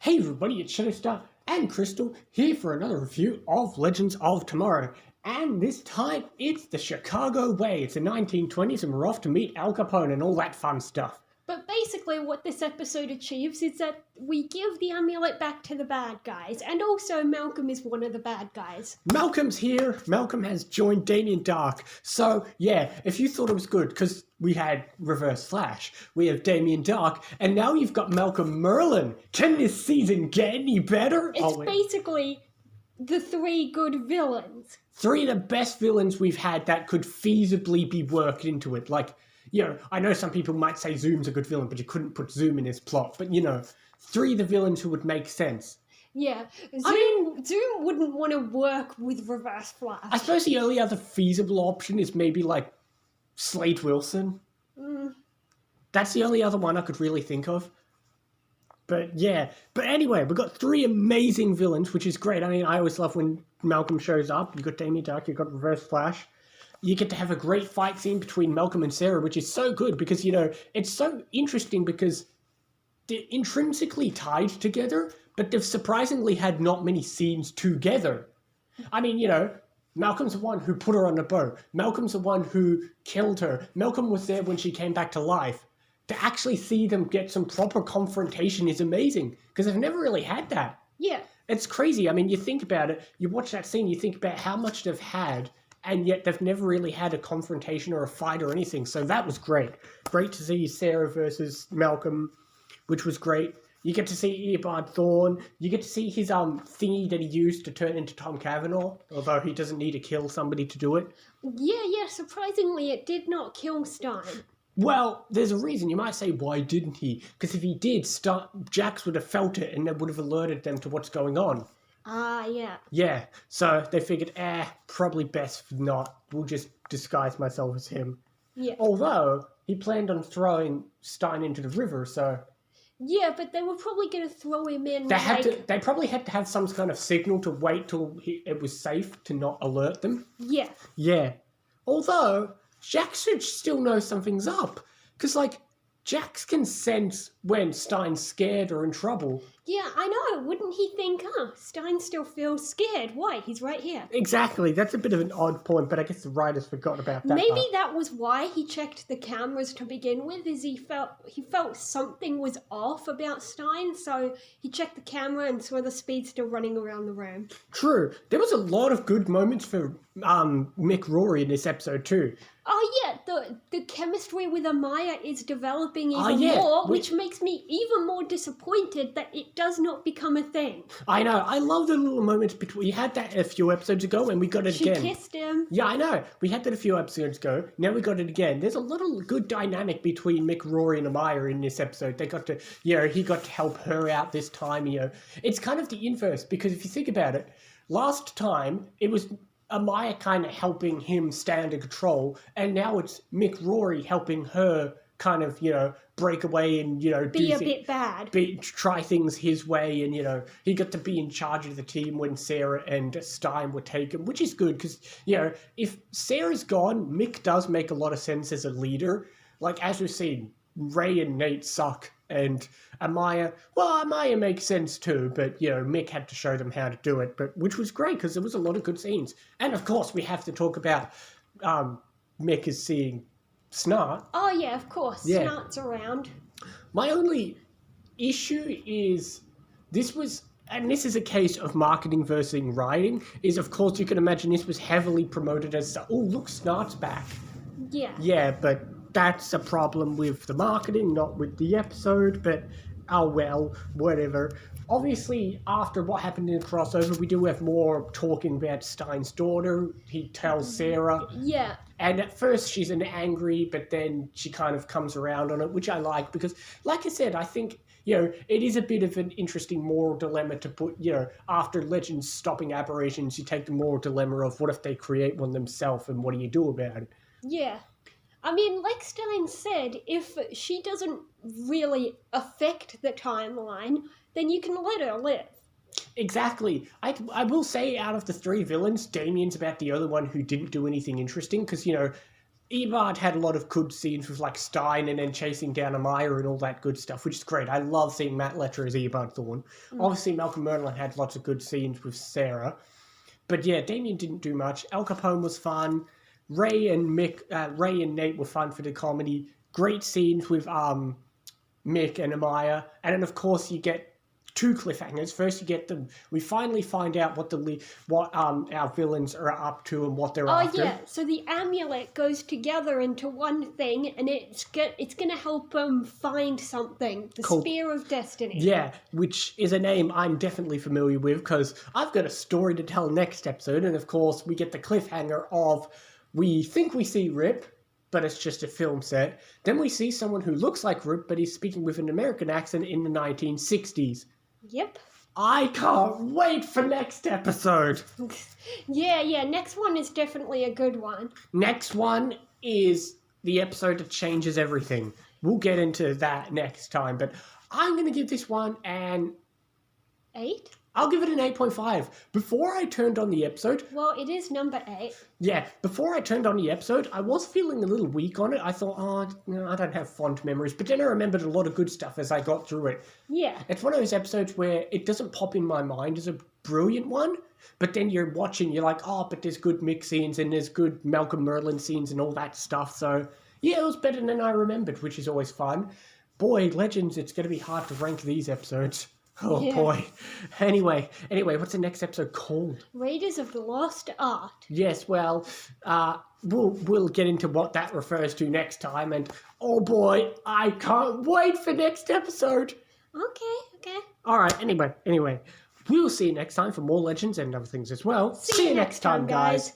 Hey everybody, it's Shadowstar and Crystal here for another review of Legends of Tomorrow. And this time, it's the Chicago Way. It's the 1920s and we're off to meet Al Capone and all that fun stuff. But basically what this episode achieves is that we give the amulet back to the bad guys, and also Malcolm is one of the bad guys. Malcolm's here. Malcolm has joined Damien Dark. So, yeah, if you thought it was good, because we had Reverse Flash, we have Damien Dark, and now you've got Malcolm Merlin. Can this season get any better? It's basically the three good villains. Three of the best villains we've had that could feasibly be worked into it. Like, you know, I know some people might say Zoom's a good villain, but you couldn't put Zoom in his plot. But, you know, three of the villains who would make sense. Yeah, Zoom wouldn't want to work with Reverse Flash. I suppose the only other feasible option is maybe, like, Slade Wilson. That's the only other one I could really think of. But, yeah. But anyway, we've got three amazing villains, which is great. I mean, I always love when Malcolm shows up. You've got Damien Dark, you've got Reverse Flash. You get to have a great fight scene between Malcolm and Sarah, which is so good because, you know, it's so interesting because they're intrinsically tied together, but they've surprisingly had not many scenes together. I mean, you know, Malcolm's the one who put her on the boat. Malcolm's the one who killed her. Malcolm was there when she came back to life. To actually see them get some proper confrontation is amazing because they've never really had that. Yeah. It's crazy. I mean, you think about it, you watch that scene, you think about how much they've had, and yet they've never really had a confrontation or a fight or anything. So that was great. Great to see Sarah versus Malcolm, which was great. You get to see Eobard Thawne. You get to see his thingy that he used to turn into Tom Cavanaugh, although he doesn't need to kill somebody to do it. Yeah, surprisingly it did not kill Stein. Well, there's a reason. You might say, why didn't he? Because if he did, Jax would have felt it and that would have alerted them to what's going on. Yeah. Yeah, so they figured, probably best not. We'll just disguise myself as him. Yeah. Although, he planned on throwing Stein into the river, so... Yeah, but they were probably going to throw him in, They probably had to have some kind of signal to wait till it was safe to not alert them. Yeah. Yeah. Although, Jax should still know something's up. Because, like, Jax can sense when Stein's scared or in trouble. Yeah, I know. Wouldn't he think, Stein still feels scared. Why? He's right here. Exactly. That's a bit of an odd point, but I guess the writers forgot about that. Maybe that was why he checked the cameras to begin with, is he felt something was off about Stein, so he checked the camera and saw the speedster running around the room. True. There was a lot of good moments for Mick Rory in this episode too. Oh yeah, the chemistry with Amaya is developing even more, which makes me even more disappointed that it does not become a thing. I know. I love the little moments between. We had that a few episodes ago, and we got it again. She kissed him. Yeah, I know. We had that a few episodes ago. Now we got it again. There's a little good dynamic between Mick Rory and Amaya in this episode. They got to, he got to help her out this time. It's kind of the inverse because if you think about it, last time it was Amaya kind of helping him stay under control, and now it's Mick Rory helping her kind of, break away and, be a bit bad. Try things his way, and, he got to be in charge of the team when Sarah and Stein were taken, which is good because, if Sarah's gone, Mick does make a lot of sense as a leader. Like, as we've seen, Ray and Nate suck, and Amaya makes sense too, but, Mick had to show them how to do it, which was great because there was a lot of good scenes. And, of course, we have to talk about Mick is seeing Snart. Oh, yeah, of course. Yeah. Snart's around. My only issue is this is a case of marketing versus writing, is, of course, you can imagine this was heavily promoted as, oh, look, Snart's back. Yeah. Yeah, but that's a problem with the marketing, not with the episode, but oh well, whatever. Obviously, after what happened in the crossover, we do have more talking about Stein's daughter. He tells Sarah. Yeah. And at first she's angry, but then she kind of comes around on it, which I like because, like I said, I think, it is a bit of an interesting moral dilemma to put, after Legends stopping aberrations, you take the moral dilemma of what if they create one themselves and what do you do about it? Yeah. I mean, like Stein said, if she doesn't really affect the timeline, then you can let her live. Exactly. I will say out of the three villains, Damien's about the only one who didn't do anything interesting because, Ebert had a lot of good scenes with like Stein and then chasing down Amaya and all that good stuff, which is great. I love seeing Matt Letcher as Ebert Thorne. Obviously, Malcolm Merlin had lots of good scenes with Sarah. But yeah, Damien didn't do much. Al Capone was fun. Ray and Nate were fun for the comedy. Great scenes with Mick and Amaya. And then, of course, you get two cliffhangers. First, you get we finally find out what our villains are up to and what they're after. Oh yeah, so the amulet goes together into one thing, and it's gonna help them find something. The Cool. Spear of Destiny. Yeah, which is a name I'm definitely familiar with because I've got a story to tell next episode. And of course, we get the cliffhanger of we think we see Rip, but it's just a film set. Then we see someone who looks like Rip, but he's speaking with an American accent in the 1960s. Yep. I can't wait for next episode. Yeah. Next one is definitely a good one. Next one is the episode that changes everything. We'll get into that next time, but I'm going to give this one an 8? I'll give it an 8.5. Before I turned on the episode, Well, it is number 8. before I turned on the episode, I was feeling a little weak on it. I thought, I don't have fond memories. But then I remembered a lot of good stuff as I got through it. Yeah. It's one of those episodes where it doesn't pop in my mind as a brilliant one, but then you're watching, you're like, but there's good Mick scenes and there's good Malcolm Merlin scenes and all that stuff. So, yeah, it was better than I remembered, which is always fun. Boy, Legends, it's going to be hard to rank these episodes. Oh, Yeah. boy. Anyway, what's the next episode called? Raiders of the Lost Art. Yes, well, we'll get into what that refers to next time, and oh boy, I can't wait for next episode. Okay. All right, anyway, we'll see you next time for more Legends and other things as well. See you next time, guys.